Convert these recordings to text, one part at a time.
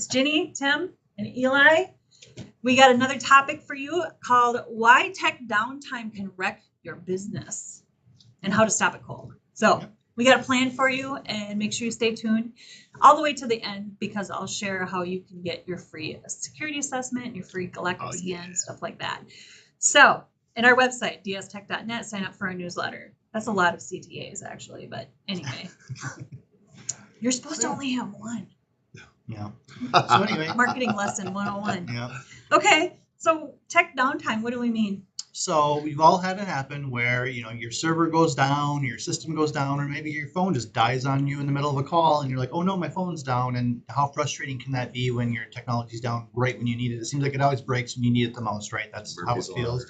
It's Ginny, Tim, and Eli. We got another topic for you called Why Tech Downtime Can Wreck Your Business and How to Stop it Cold. So we got a plan for you, and make sure you stay tuned all the way to the end because I'll share how you can get your free security assessment, your free galactic scan, stuff like that. So in our website, dstech.net, sign up for our newsletter. That's a lot of CTAs actually, but anyway. You're supposed to only have one. Yeah. So anyway. Marketing lesson 101. Yeah. Okay. So tech downtime, what do we mean? So we've all had it happen where, your server goes down, your system goes down, or maybe your phone just dies on you in the middle of a call and you're like, oh no, my phone's down. And how frustrating can that be when your technology's down right when you need it? It seems like it always breaks when you need it the most, right? That's how it feels.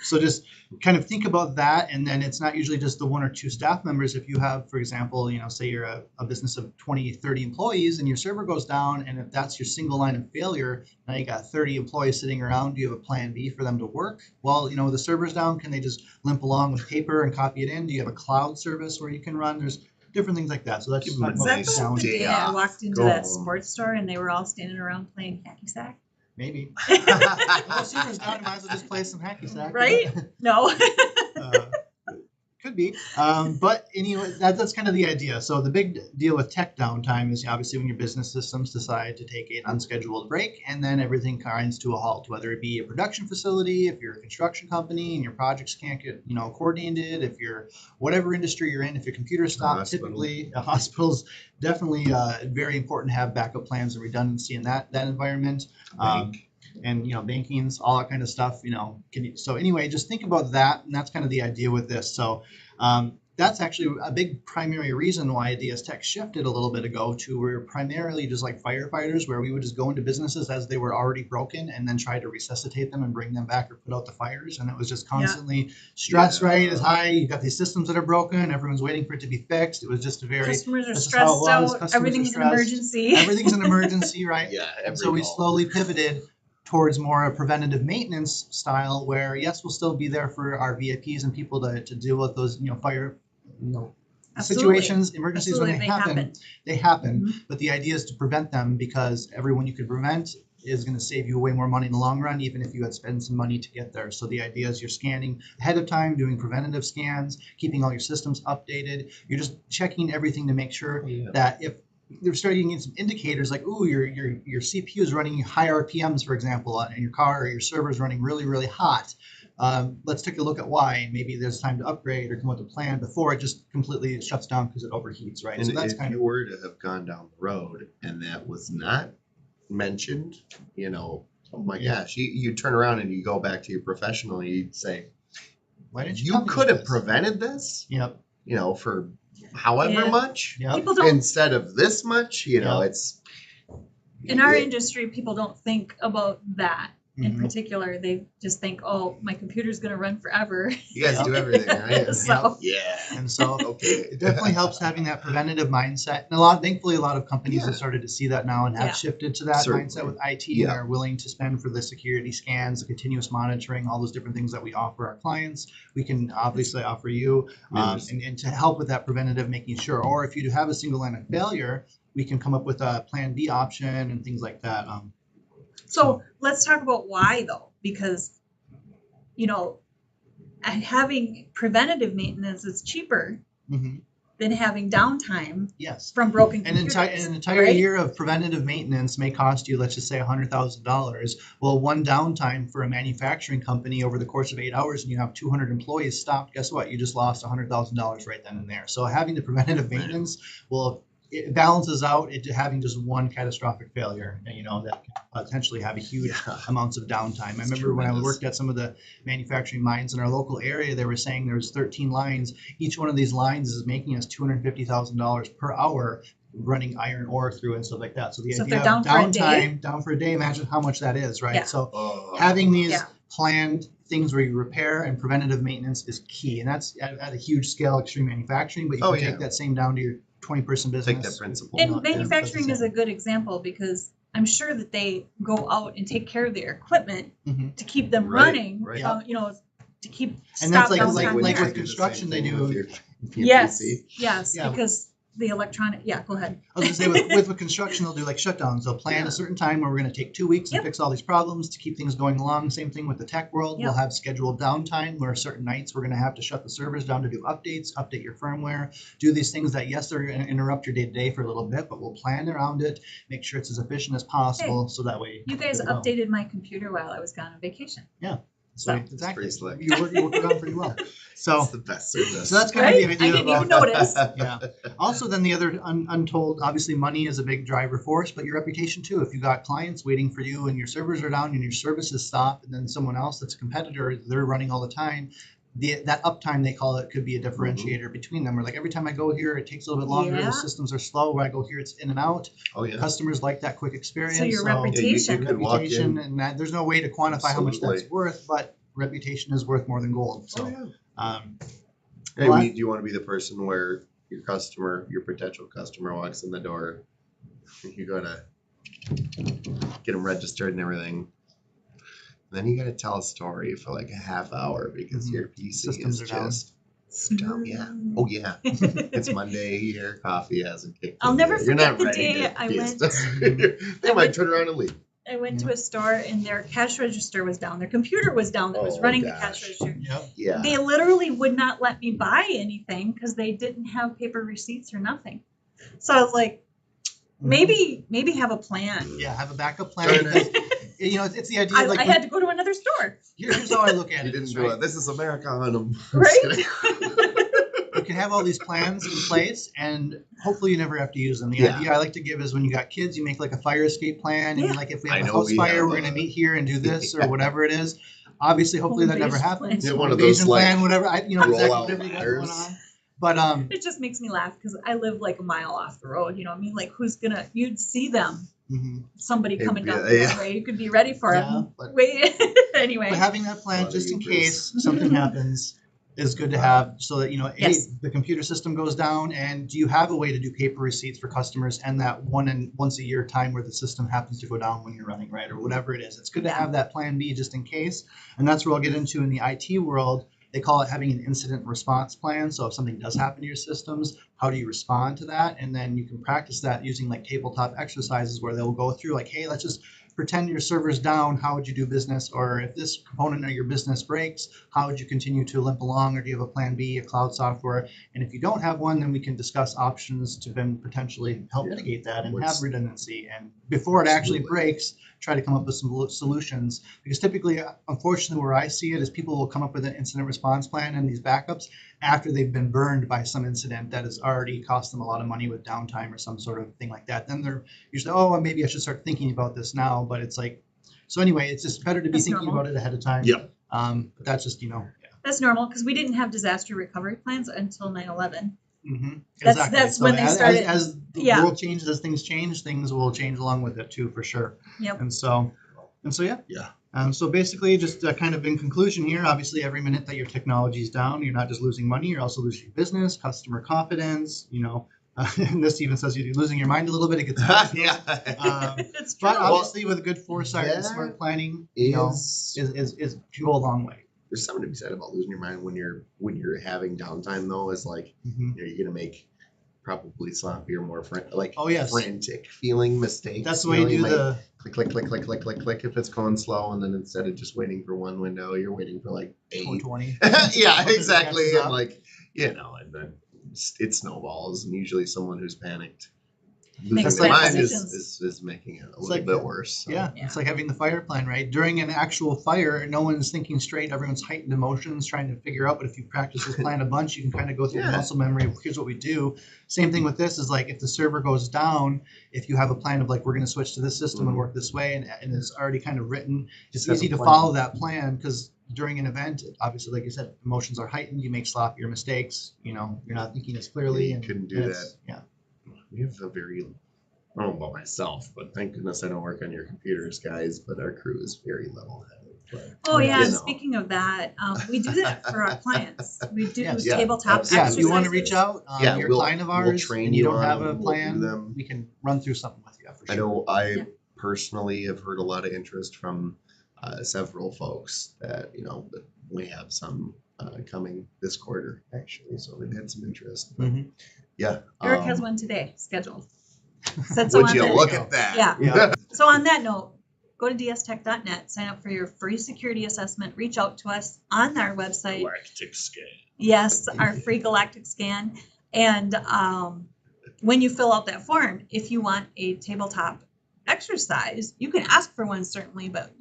So just kind of think about that. And then it's not usually just the one or two staff members. If you have, for example, say you're a business of 20, 30 employees and your server goes down, and if that's your single line of failure, now you got 30 employees sitting around, do you have a plan B for them to work? Well, the server's down, can they just limp along with paper and copy it in? Do you have a cloud service where you can run? There's different things like that. So that's Is that the day I walked into that sports store and they were all standing around playing hacky sack? Maybe. Well, server's down, might as well just play some hacky sack. Right? No. Could be. But anyway, that's kind of the idea. So the big deal with tech downtime is obviously when your business systems decide to take an unscheduled break and then everything grinds to a halt, whether it be a production facility, if you're a construction company and your projects can't get, coordinated, if you're whatever industry you're in, if your computer stops, typically a hospital's definitely very important to have backup plans and redundancy in that environment. And bankings, all that kind of stuff. So anyway, just think about that, and that's kind of the idea with this. So that's actually a big primary reason why DS Tech shifted a little bit ago to we're primarily just like firefighters, where we would just go into businesses as they were already broken and then try to resuscitate them and bring them back or put out the fires. And it was just constantly stress rate is high. You got these systems that are broken. Everyone's waiting for it to be fixed. It was just a very customers are stressed out. Everything's an emergency. Everything's an emergency, right? So we slowly pivoted towards more a preventative maintenance style where, yes, we'll still be there for our VIPs and people to deal with those, fire, situations, emergencies when they happen. They happen. Mm-hmm. But the idea is to prevent them because everyone you could prevent is going to save you way more money in the long run, even if you had spent some money to get there. So the idea is you're scanning ahead of time, doing preventative scans, keeping all your systems updated. You're just checking everything to make sure that if they're starting to get some indicators like, ooh, your CPU is running high RPMs, for example, in your car, or your server is running really, really hot. Let's take a look at why, and maybe there's time to upgrade or come up with a plan before it just completely shuts down because it overheats, right? And so that's if you were to have gone down the road and that was not mentioned, oh my gosh, you turn around and you go back to your professional, you'd say, why didn't you could have prevented this? Yep. For however much, people don't, instead of this much, it's in our industry, people don't think about that in particular. They just think, oh, my computer's going to run forever. You guys do everything, right? So. And so it definitely helps having that preventative mindset. And thankfully, a lot of companies have started to see that now and have shifted to that mindset with IT and are willing to spend for the security scans, the continuous monitoring, all those different things that we offer our clients. We can obviously offer you and to help with that preventative, making sure, or if you have a single line of failure, we can come up with a plan B option and things like that. So let's talk about why, though, because, having preventative maintenance is cheaper than having downtime from broken computers. And an entire year of preventative maintenance may cost you, let's just say, $100,000. Well, one downtime for a manufacturing company over the course of 8 hours and you have 200 employees stopped, guess what? You just lost $100,000 right then and there. So having the preventative maintenance it balances out into having just one catastrophic failure, that can potentially have a huge amounts of downtime. I remember when I worked at some of the manufacturing mines in our local area, they were saying there's 13 lines. Each one of these lines is making us $250,000 per hour running iron ore through and stuff like that. So the idea of downtime, down for a day, imagine how much that is, right? Yeah. So having these planned things where you repair and preventative maintenance is key. And that's at a huge scale, extreme manufacturing, but you can take that same down to your 20-person business. Take that principle. And manufacturing is a good example because I'm sure that they go out and take care of their equipment to keep them running, to keep and that's like with construction they do. Yes, because the electronic. Yeah, go ahead. I was gonna say with construction, they'll do like shutdowns. They'll plan a certain time where we're gonna take 2 weeks and Yep. fix all these problems to keep things going along. Same thing with the tech world. Yep. We'll have scheduled downtime where certain nights we're gonna have to shut the servers down to do updates, update your firmware, do these things that yes, they're gonna interrupt your day to day for a little bit, but we'll plan around it, make sure it's as efficient as possible, so that way. You guys we're good to go. updated my computer while I was gone on vacation. So So- exactly, pretty slick. you work around pretty well. So. It's the best service. So that's kind Right? of I the idea didn't even about notice. yeah. Also, then the other untold, obviously, money is a big driver force, but your reputation too. If you got clients waiting for you and your servers are down and your services stop, and then someone else that's a competitor, they're running all the time. That uptime they call it could be a differentiator between them. Where like every time I go here, it takes a little bit longer. Yeah. The systems are slow. When I go here, it's in and out. Oh yeah. Customers like that quick experience. So your Yeah, you reputation. could walk reputation, in. and that, there's no way to quantify how much Absolutely. that's worth, but reputation is worth more than gold. So. Oh yeah. Well, Hey, I- do you want to be the person where your customer, your potential customer, walks in the door, you go to get them registered and everything, and then you got to tell a story for like a half hour because Mhm. your PC Systems is are down. just down. Yeah. Oh yeah. It's Monday. Your coffee hasn't kicked. I'll in never yet. You're forget not the ready day to I be a went- they I might went- turn around and leave. I went to a store and their cash register was down. Their computer was down that was Oh, running the gosh. cash register. Yep. Yeah. They literally would not let me buy anything because they didn't have paper receipts or nothing. So I was like, maybe have a plan. Yeah, have a backup Darn plan. it. Because, it's the idea. I, like I had to go to another store, here's how I look at You it. didn't is, do right? it. This is America on them. right? You can have all these plans in place, and hopefully you never have to use them. The Yeah. idea I like to give is when you got kids, you make like a fire escape plan, and Yeah. you're like, if we I have a know house we fire, have we're a- going to meet here and do this or whatever it is. Obviously, hopefully that never invasion happens. plan. Yeah, Home one of those, invasion like, plan, whatever. Exactly roll-out whatever you got fires. going on. But It just makes me laugh because I live like a mile off the road. You know what I mean? Like, you'd see them, mhm. somebody It'd coming be- down the yeah. way. You could be ready for Yeah, them. but- Wait, anyway. But having that plan Lot of just in Ubers. case something happens is good to have, so that Yes. hey, the computer system goes down, and do you have a way to do paper receipts for customers and that once a year time where the system happens to go down when you're running, right, or whatever it is. It's good to have that plan B just in case, and that's where I'll get into in the IT world. They call it having an incident response plan. So if something does happen to your systems, how do you respond to that? And then you can practice that using like tabletop exercises where they'll go through like, hey, let's just pretend your server's down. How would you do business? Or if this component of your business breaks, how would you continue to limp along? Or do you have a plan B, a cloud software? And if you don't have one, then we can discuss options to then potentially help Yeah. mitigate that and What's- have redundancy. And before it actually Absolutely. breaks, try to come up with some solutions. Because typically, unfortunately, where I see it is people will come up with an incident response plan and these backups after they've been burned by some incident that has already cost them a lot of money with downtime or some sort of thing like that. Then they're usually, oh, well, maybe I should start thinking about this now. But it's like, so anyway, it's just better to be That's thinking normal. about it ahead of time. Yep. But that's just, yeah. That's normal because we didn't have disaster recovery plans until 9/11. Mm-hmm. That's when they started- As the Yeah. world changes, as things change, things will change along with it too, for sure. Yep. And so yeah. Yeah. So basically, just kind of in conclusion here, obviously, every minute that your technology is down, you're not just losing money, you're also losing your business, customer confidence. And this even says you're losing your mind a little bit. It gets emotional. Yeah. It's true. But obviously, with good foresight and that smart planning, is is can go a long way. there's something to be said about losing your mind when you're having downtime though. Is like Mhm. you're gonna make probably sloppier, more Oh, yes. frantic feeling mistakes. That's the way you do might the. click click click click click click click if it's going slow, and then instead of just waiting for one window, you're waiting for like 8. 420. Yeah, Because it exactly. catches And up. like and then it snowballs, and usually someone who's panicked Makes losing their bad mind decisions. is making it a little like- bit worse. So. Yeah, Yeah. it's like having the fire plan, right? During an actual fire, no one's thinking straight. Everyone's heightened emotions, trying to figure out. But if you practice this plan a bunch, you can kind of go through the Yeah. muscle memory of here's what we do. Same thing with this is like if the server goes down, if you have a plan of like we're going to switch to this system and Mhm. work this way, and it's already kind of written, it's Just have easy a to plan. follow that plan because during an event, obviously, like you said, emotions are heightened. You make sloppier mistakes. You're not thinking as clearly. You and couldn't do and it's- Yeah. We have a very, I don't know about myself, but thank goodness I don't work on your computers, guys. But our crew is very level-headed. But, Oh yeah, you and know. speaking of that, we do that for our clients. We do Yes. Yeah, tabletop absolutely. Yeah, exercises. if you want to reach out, Yeah, you're a we'll- client of we'll ours, train and you you don't on have them, a we'll do plan, them. we can run through something with you for sure. I know I Yeah. personally have heard a lot of interest from several folks that that we have some coming this quarter, actually. So we've had some interest. But Mhm. yeah. Eric has one today scheduled. Said so Would on you the- look at that? Yeah. Yeah. So on that note, go to dstech.net, sign up for your free security assessment, reach out to us on our website. Galactic scan. Yes, our free galactic scan. And when you fill out that form, if you want a tabletop exercise, you can ask for one certainly, but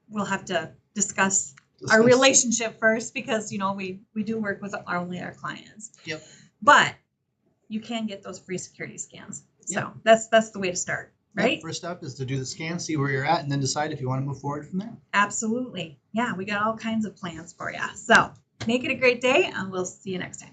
we'll have to discuss our relationship first, because we do work with only our clients. Yep. But you can get those free security scans. So that's the way to start, right? First step is to do the scan, see where you're at, and then decide if you want to move forward from there. Absolutely. Yeah, we got all kinds of plans for you. So make it a great day, and we'll see you next time.